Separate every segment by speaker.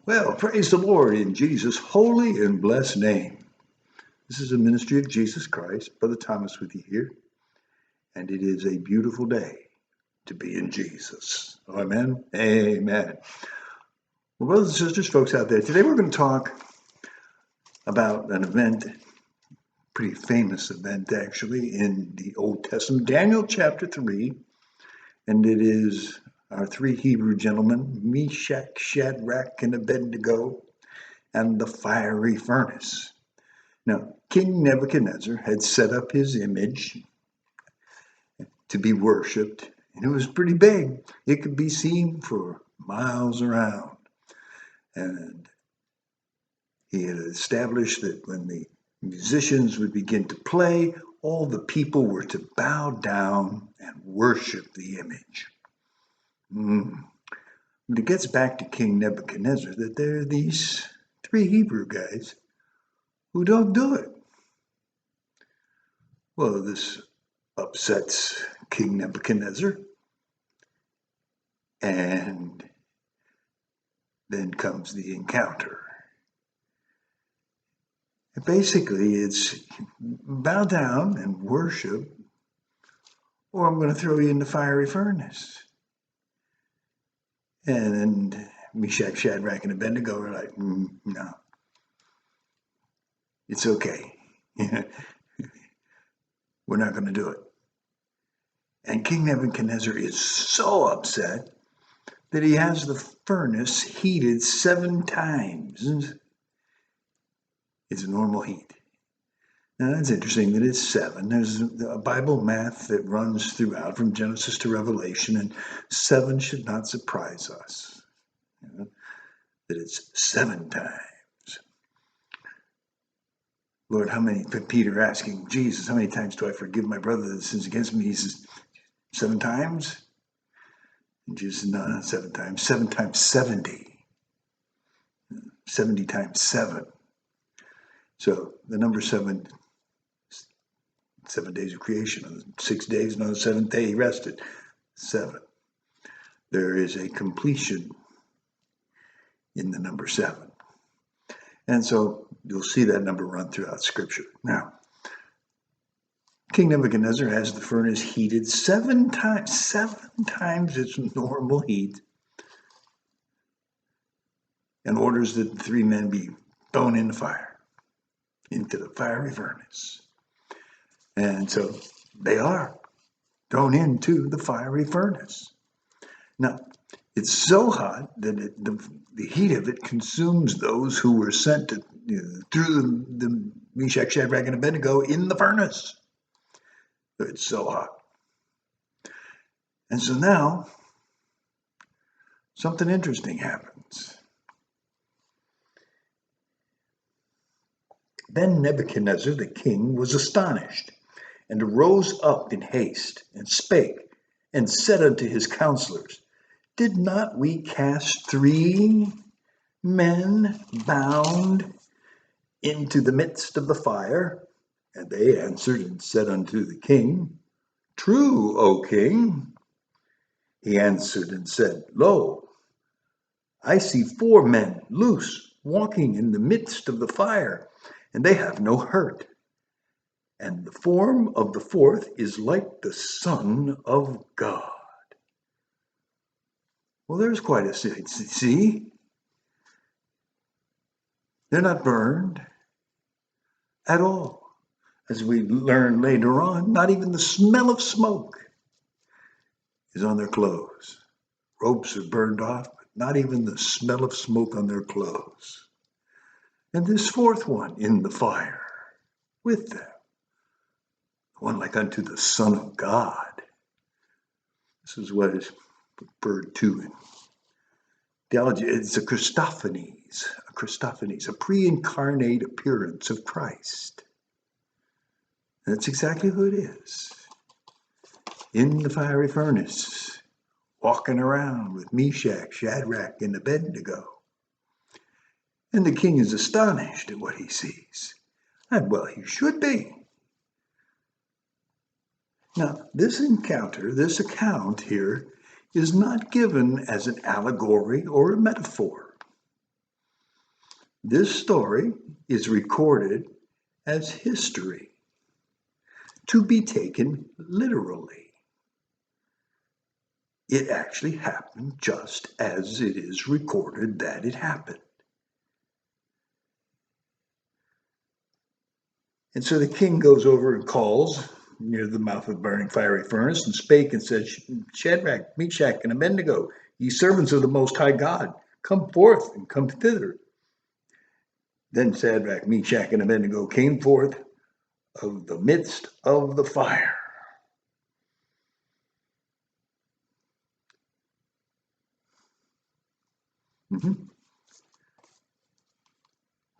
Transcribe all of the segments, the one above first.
Speaker 1: Well, praise the Lord in Jesus' holy and blessed name. This is a ministry of Jesus Christ. Brother Thomas with you here. And it is a beautiful day to be in Jesus. Amen. Amen. Well, brothers and sisters, folks out there, today we're going to talk about an event, pretty famous event actually, in the Old Testament, Daniel chapter 3. And it is our three Hebrew gentlemen, Meshach, Shadrach, and Abednego, and the fiery furnace. Now, King Nebuchadnezzar had set up his image to be worshipped, and it was pretty big. It could be seen for miles around. And he had established that when the musicians would begin to play, all the people were to bow down and worship the image. But it gets back to King Nebuchadnezzar that there are these three Hebrew guys who don't do it. Well, this upsets King Nebuchadnezzar. And then comes the encounter. And basically, it's bow down and worship, or I'm going to throw you in the fiery furnace. And Meshach, Shadrach, and Abednego are like, no, it's okay. We're not going to do it. And King Nebuchadnezzar is so upset that he has the furnace heated 7 times its normal heat. Now, that's interesting that it's 7. There's a Bible math that runs throughout from Genesis to Revelation, and 7 should not surprise us. That it's 7 times. Lord, Peter asking Jesus, how many times do I forgive my brother that sins against me? He says, 7 times? And Jesus said, no, not 7 times. 7 times 70. 70 times 7. So the number 7, 7 days of creation. On the 6 days, and on the 7th day he rested. 7. There is a completion in the number 7. And so you'll see that number run throughout Scripture. Now, King Nebuchadnezzar has the furnace heated 7 times its normal heat, and orders that the 3 men be thrown in the fire, into the fiery furnace. And so they are thrown into the fiery furnace. Now, it's so hot that the heat of it consumes those who were sent through the Meshach, Shadrach, and Abednego in the furnace. It's so hot. And so now, something interesting happens. Then Nebuchadnezzar the king was astonished, and arose up in haste, and spake, and said unto his counselors, Did not we cast 3 men bound into the midst of the fire? And they answered and said unto the king, True, O king. He answered and said, Lo, I see 4 men loose, walking in the midst of the fire, and they have no hurt. And the form of the 4th is like the Son of God. Well, there's quite a sight. See? They're not burned at all. As we learn later on, not even the smell of smoke is on their clothes. Robes are burned off, but not even the smell of smoke on their clothes. And this 4th one in the fire with them, one like unto the Son of God. This is what is referred to in theology. It's a Christophanies, a pre-incarnate appearance of Christ. And that's exactly who it is. In the fiery furnace, walking around with Meshach, Shadrach, and Abednego. And the king is astonished at what he sees. And well, he should be. Now, this account here, is not given as an allegory or a metaphor. This story is recorded as history, to be taken literally. It actually happened just as it is recorded that it happened. And so the king goes over and calls near the mouth of the burning fiery furnace and spake and said, Shadrach, Meshach, and Abednego, ye servants of the Most High God, come forth and come thither. Then Shadrach, Meshach, and Abednego came forth of the midst of the fire.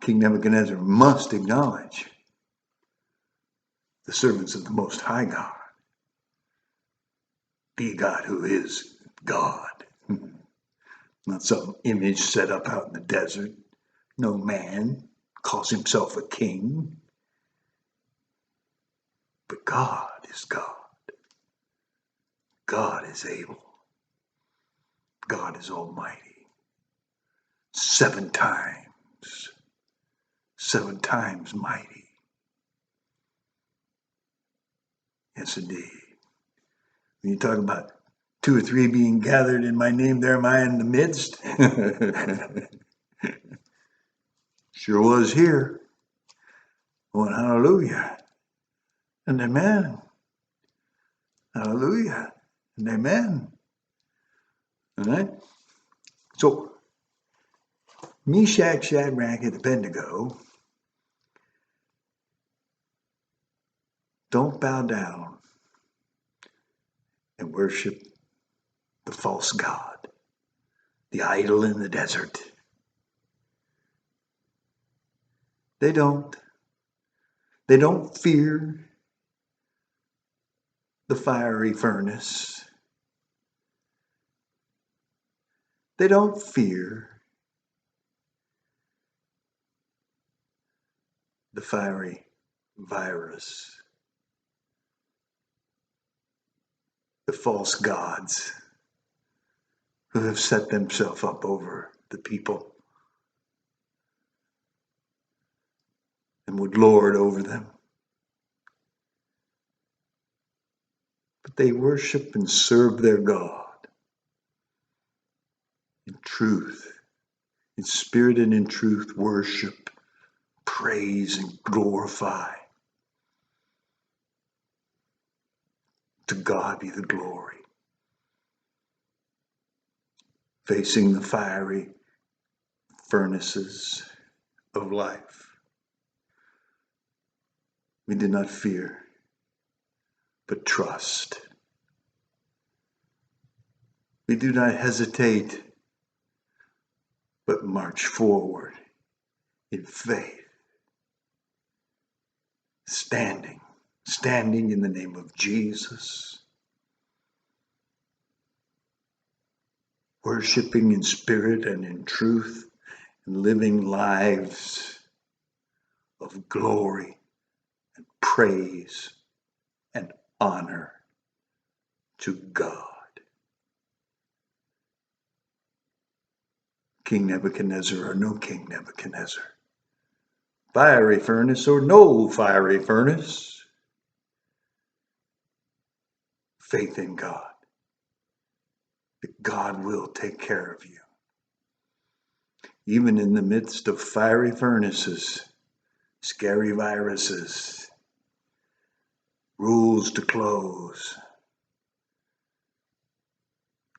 Speaker 1: King Nebuchadnezzar must acknowledge the servants of the Most High God, the God who is God, not some image set up out in the desert. No man calls himself a king, but God is God. God is able. God is almighty. 7 times mighty. Yes, indeed. When you talk about 2 or 3 being gathered in my name, there am I in the midst. Sure was here. Oh, and hallelujah. And amen. Hallelujah. And amen. All right? So, Meshach, Shadrach, and Abednego don't bow down and worship the false god, the idol in the desert. They don't. They don't fear the fiery furnace. They don't fear the fiery virus, the false gods who have set themselves up over the people and would lord over them. But they worship and serve their God in truth, in spirit and in truth, worship, praise, and glorify. To God be the glory. Facing the fiery furnaces of life, we did not fear, but trust. We do not hesitate, but march forward in faith, standing in the name of Jesus, worshiping in spirit and in truth, and living lives of glory and praise and honor to God. King Nebuchadnezzar or no King Nebuchadnezzar, fiery furnace or no fiery furnace, faith in God, that God will take care of you. Even in the midst of fiery furnaces, scary viruses, rules to close,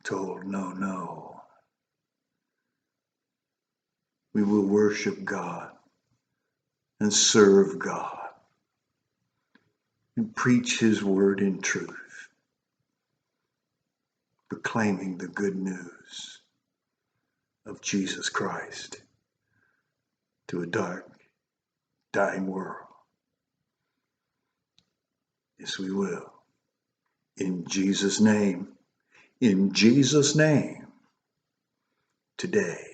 Speaker 1: told no. We will worship God and serve God and preach His word in truth, proclaiming the good news of Jesus Christ to a dark, dying world. Yes, we will. In Jesus' name, today.